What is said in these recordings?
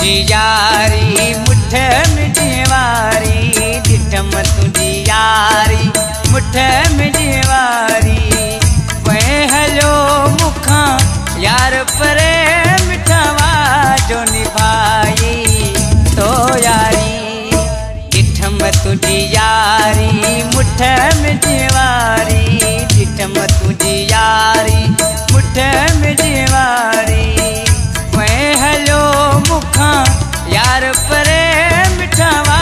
तुझी यारी मुठ में जीवारी, डिठम तुझी यारी मुठ में जीवारी। वह हलो मुखा यार परे मिठवा जो निभाई तो यारी, डिठम तुझी यारी मुठ में जीवारी, डिठम तुझी यारी मुठ में जीवारी। वह हलो मुखा यार परे मिठवा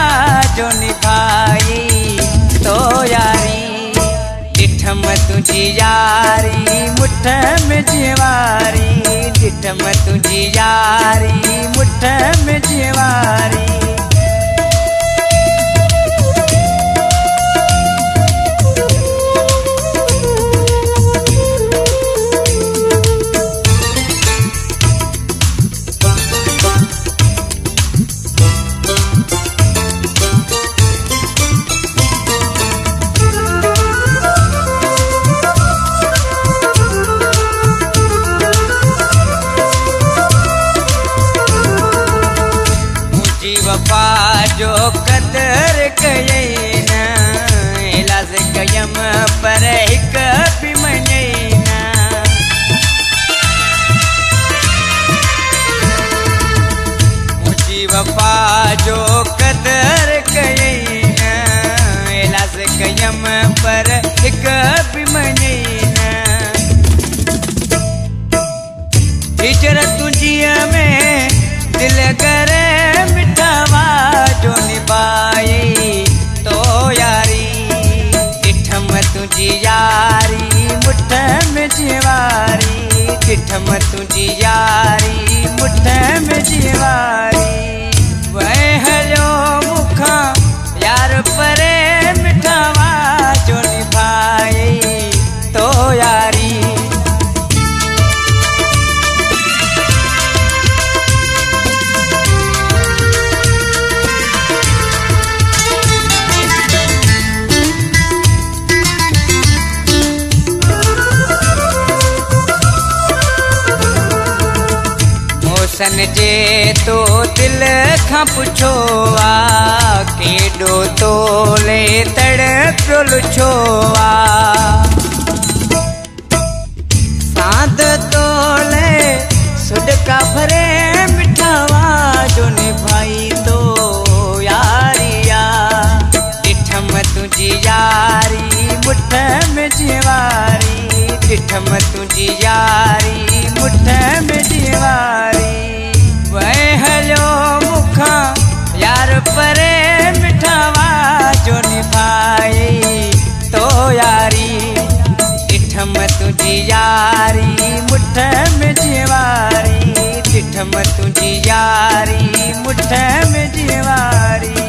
जो निभाई तो यारी, डिठम तुझी यारी मुठ में जीवारी, डिठम तुझी यारी मुठ में जीवारी। वफा जो कदर कयई न, इलाज कयम पर हिक भी मञई न। मुझी वफा जो कदर कयई न, इलाज कयम पर हिक भी मञई न। हिजर तुझी में दिल करे मिठवा जो निभाई तो यारी, डिठम तुझी यारी मुठ में जीवारी, डिठम तुझी यारी मुठ में जीवारी। वह हलो मुखा यार परे मिठवा जो निभाई तो यारी। सन जे तो दिल खां पुछो आ, केॾो तोले तड़पियो लुछो आ। साध तोले सुडका भरे मिठवा जो निभाई तो यारिया, डिठम तुझी यारी मुठ में जीवारी, डिठम तुझी यारी मुठ में जीवारी। वह हलो मुखा यार परे मिठवा जो निभाई तो यारी, डिठम तुझी यारी मुठ में जीवारी, डिठम तुझी यारी मुठ में जीवारी।